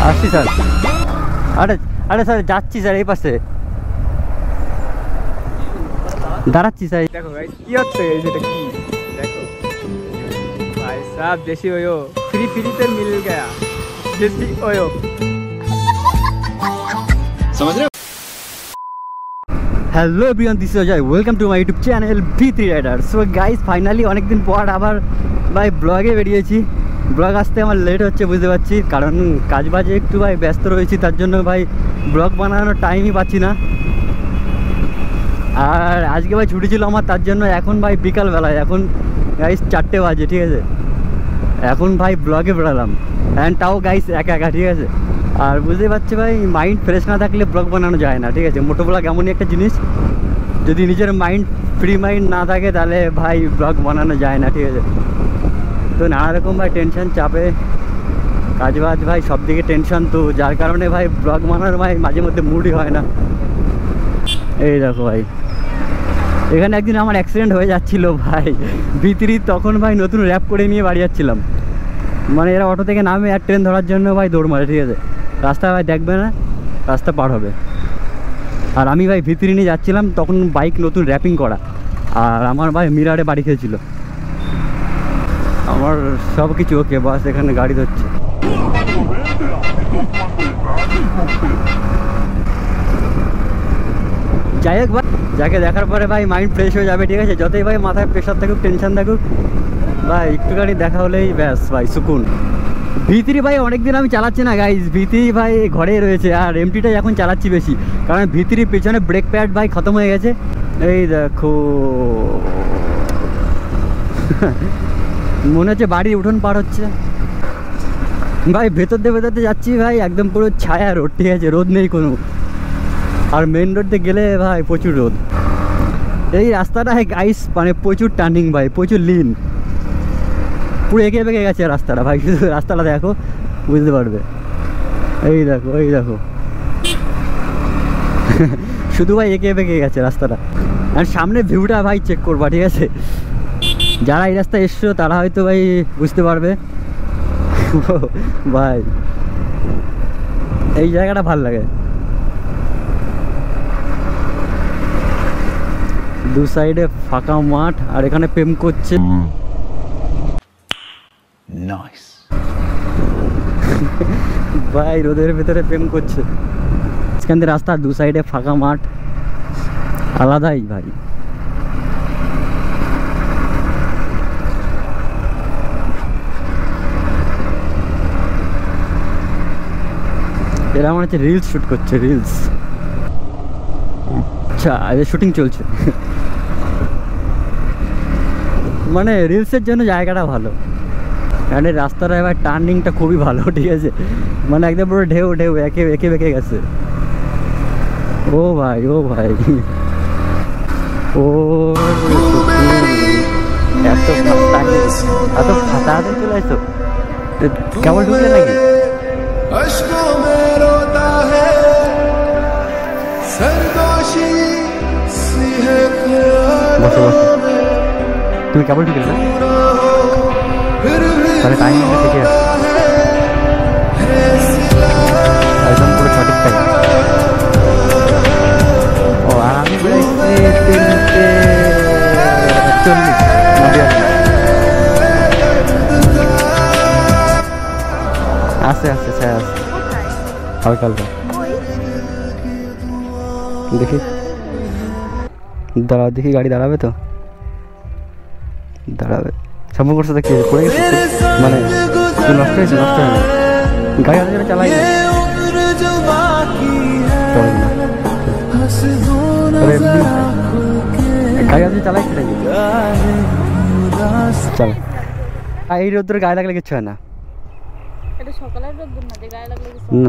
আসছি স্যার। আরে আরে স্যার যাচ্ছি স্যার, এই পাশে দাঁড়াচ্ছি স্যার। देखो गाइस কি হচ্ছে এই যেটা কি দেখো भाई साहब देसी ओयो फ्री फ्री पे मिल गया देसी ओयो समझ रहे हो। Hello everyone, this is Ajay, welcome to my YouTube channel ভি3 রাইডার। সো গাইস ফাইনালি অনেকদিন পর আবার ভাই ব্লগে বেরিয়েছি। ব্লগ আসতে আমার লেট হচ্ছে বুঝতে পারছি, কারণ কাজ বাজে একটু ভাই ব্যস্ত রয়েছি, তার জন্য ভাই ব্লগ বানানোর টাইমই পাচ্ছি না। আর আজকে ভাই ছুটি ছিল আমার, তার জন্য এখন ভাই বিকালবেলায়, এখন গাইস 4টে বাজে, ঠিক আছে। এখন ভাই ব্লগে বেরোলাম, অ্যান্ড তাও গাইস একা একা, ঠিক আছে। আর বুঝতে পারছি ভাই মাইন্ড ফ্রেশ না থাকলে ব্লগ বানানো যায় না, ঠিক আছে। মোটো ব্লগ এমনই একটা জিনিস, যদি নিজের মাইন্ড ফ্রি মাইন্ড না থাকে তাহলে ভাই ব্লগ বানানো যায় না, ঠিক আছে। তো নানা রকম ভাই টেনশন, চাপে, কাজ বাজ ভাই সব দিকে টেনশন, তো যার কারণে ভাই ব্লগ বানানোর ভাই মাঝে মধ্যে মুডই হয় না। এই দেখো ভাই, এখানে একদিন আমার অ্যাক্সিডেন্ট হয়ে যাচ্ছিল ভাই ভি3, তখন ভাই নতুন র্যাপ করে নিয়ে বাড়ি যাচ্ছিলাম। মানে এরা অটো থেকে নামে আর ট্রেন ধরার জন্য ভাই দৌড় মারে, ঠিক আছে। রাস্তা ভাই দেখবে না, রাস্তা পার হবে। আর আমি ভাই ভি3 নিয়ে যাচ্ছিলাম, তখন বাইক নতুন র্যাপিং করা, আর আমার ভাই মিরারে বাড়ি খেয়েছিল। আমার সব কিছু ওকে, বাস এখানে গাড়ি ধরছে। যাই হোক ভাই, যাকে দেখার পরে ভাই মাইন্ড ফ্রেশ হয়ে যাবে, ঠিক আছে। যতই ভাই মাথায় প্রেশার থাকুক, টেনশন থাকুক, ভাই একটুখানি দেখা হলেই ব্যাস ভাই সুকুন। ভি3 ভাই অনেকদিন আমি চালাচ্ছি না গাইজ, ভি3 ভাই ঘরে রয়েছে, আর এমটিটাই এখন চালাচ্ছি বেশি, কারণ ভি3 পেছনে ব্রেক প্যাড ভাই খতম হয়ে গেছে। এই দেখো মনে হচ্ছে বাড়ির উঠোন পার হচ্ছে ভাই। ভেতর দিয়ে যাচ্ছি ভাই, একদম পুরো ছায়া রোড, ঠিক আছে, রোদ নেই কোনো। আর মেন রোড দিয়ে গেলে ভাই প্রচুর রোদ। এই রাস্তাটা গাইস মানে প্রচুর টার্নিং ভাই, প্রচুর লিন, পুরো এঁকে বেঁকে গেছে রাস্তাটা ভাই। শুধু রাস্তাটা দেখো বুঝতে পারবে। এই দেখো, এই দেখো শুধু ভাই এঁকে বেঁকে গেছে রাস্তাটা। আর সামনে ভিউটা ভাই চেক করবা, ঠিক আছে। যারা এই রাস্তায় এসছো তারা হয়তো ভাই বুঝতে পারবে ভাই, এই জায়গাটা ভাল লাগে। দু সাইডে ফাঁকা মাঠ, আর এখানে প্রেম করছে নাইস ভাই, রোদের ভেতরে প্রেম করছে। এখান থেকে রাস্তা, দু সাইডে ফাঁকা মাঠ, আলাদাই ভাই। এরা মনে হচ্ছে রিলস শ্যুট করছে, রিলস। আচ্ছা, এদের শুটিং চলছে মানে রিলসের জন্য জায়গাটা ভালো। কারণ এই রাস্তাটা এবার টার্নিংটা খুবই ভালো, ঠিক আছে। মানে একদম পুরো ঢেউ ঢেউ এঁকে এঁকে বেঁকে গেছে। ও ভাই, ও ভাই, ও এত ফাঁকা চলে আসতো, কেমন ঢুকলে নাকি? বসো বসো, তুমি কেবল ঢুকে না, তাহলে টাইম ঠিক আছে, একদম পুরো সঠিক টাইম। ও আর আমি বলেছি 3:40 আস্তে আস্তে স্যার আসছে হালকা হালকা। দেখি দাঁড়াও, দেখি গাড়ি দাঁড়াবে তো, দাঁড়াবে। সম্ভব করছে তো কি পড়ে গেছে, মানে নষ্ট হয়েছে, নষ্ট হয় না, গাড়ি হাতে চালাই না, গাড়ি হাতে চালাই নাকি? চল, এই রোদ্দুর গায়ে লাগলে কিচ্ছু হয় না,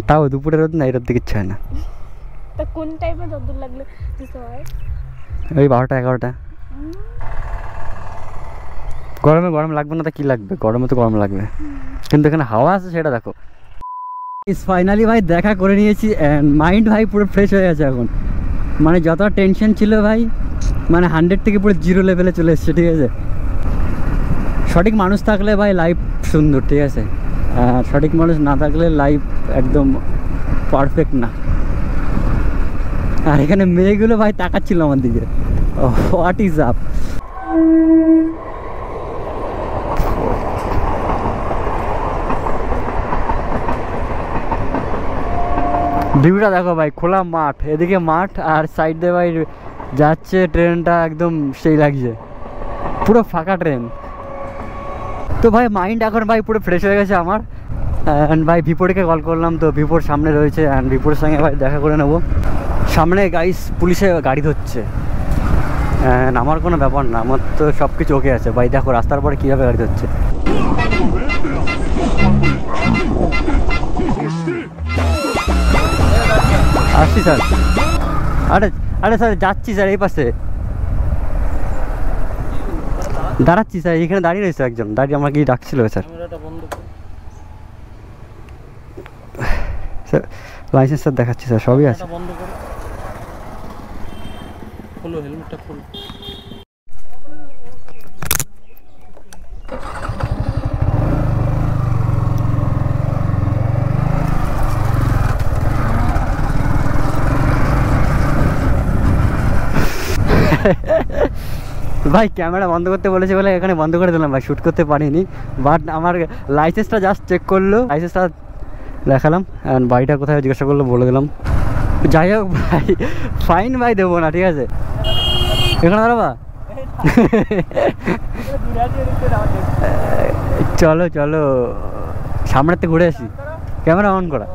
তাও দুপুরে রোদ না, এই রোদ কিচ্ছু হয় না। কোন টাইমে রোদ্দুর লাগলে কিছু হয়? ওই 12টা 11টা। গরমে গরম লাগবে না, তা কি লাগবে, গরমে তো গরম লাগবে, কিন্তু এখানে হাওয়া আছে সেটা দেখো। ফাইনালি ভাই দেখা করে নিয়েছি, মাইন্ড ভাই পুরো ফ্রেশ হয়ে গেছে এখন। মানে যত টেনশন ছিল ভাই, মানে 100 থেকে পুরো 0 লেভেলে চলে এসছে, ঠিক আছে। সঠিক মানুষ থাকলে ভাই লাইফ সুন্দর, ঠিক আছে, আর সঠিক মানুষ না থাকলে লাইফ একদম পারফেক্ট না। আর এখানে মেয়েগুলো ভাই তাকাচ্ছিল আমার দিকে, হোয়াট ইজ আপ। ভিউটা দেখো ভাই, খোলা মাঠ, এদিকে মাঠ আর সাইড দিয়ে ভাই যাচ্ছে ট্রেনটা, একদম সেই লাগছে, পুরো ফাঁকা ট্রেন। তো ভাই মাইন্ড এখন ভাই পুরো ফ্রেশ হয়ে গেছে আমার। অ্যান্ড ভাই ভিপোরকে কল করলাম, তো ভিপোর সামনে রয়েছে, অ্যান্ড ভিপোর সঙ্গে ভাই দেখা করে নেবো। সামনে গাইস পুলিশে গাড়ি ধরছে, অ্যান্ড আমার কোনো ব্যাপার না, আমার তো সব কিছু ওকে আছে ভাই। দেখো রাস্তার পরে কীভাবে গাড়ি ধরছে। আসছি স্যার। আরে আরে স্যার যাচ্ছি স্যার, এই পাশে দাঁড়াচ্ছি স্যার, এখানে দাঁড়িয়ে রয়েছে একজন, দাঁড়িয়ে আমাকে ডাকছিল স্যার। স্যার লাইসেন্স স্যার দেখাচ্ছি স্যার, সবই আছে। ভাই ক্যামেরা বন্ধ করতে বলেছে বলে এখানে বন্ধ করে দিলাম ভাই, শ্যুট করতে পারিনি। বাট আমার লাইসেন্সটা জাস্ট চেক করলো, লাইসেন্সটা দেখালাম, অ্যান্ড বাড়িটা কোথায় জিজ্ঞাসা করলো বলে দিলাম। যাই হোক ভাই, ফাইন ভাই দেবো না, ঠিক আছে, এখানে দাঁড়াবা। চলো চলো সামনেতে ঘুরে আসি, ক্যামেরা অন করা।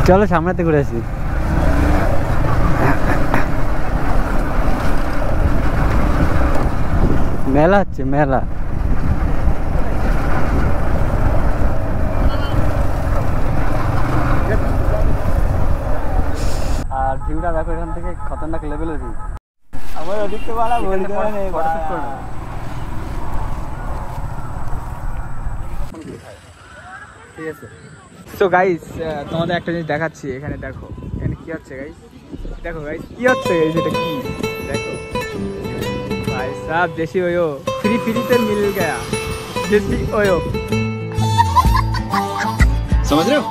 চলো সামনেতে ঘুরে আসি। মেলা হচ্ছে, মেলা। আর ভিউটা দেখো এখান থেকে, খতরনাক লেভেলের ভিউ। আমার ওদিকে বলা বলতে নেই, ঠিক আছে। সো গাইস তোমাদের একটা জিনিস দেখাচ্ছি, এখানে দেখো, এখানে কি হচ্ছে গাইস, দেখো গাইস কি হচ্ছে গাইস, এটা কি দেখো भाई साहब, देसी ओयो फ्री फ्री तो मिल गया, देसी ओयो, समझ रहे हो?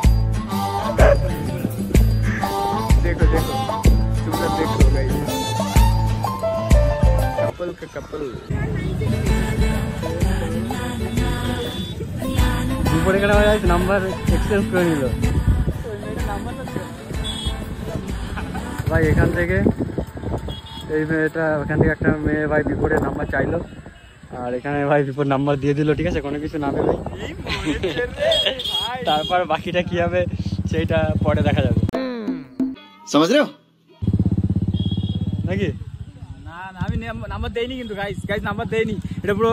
देखो देखो तुम सब देखो गाइस, कपल का कपल। উপরে কেন গাইস নাম্বার এক্সচেঞ্জ করে নিল ভাই। এখান থেকে এই মেয়েটা, ওখান থেকে একটা মেয়ে ভাই বিপরে নাম্বার চাইলো, আর এখানে ভাই বিপর নাম্বার দিয়ে দিল, ঠিক আছে, কোনো কিছু না ভেবে। তারপর বাকিটা কি হবে সেইটা পরে দেখা যাবে, समझ रहे हो? নাকি? না না আমি নাম্বার দেইনি কিন্তু গাইস, গাইস নাম্বার দেইনি, এটা পুরো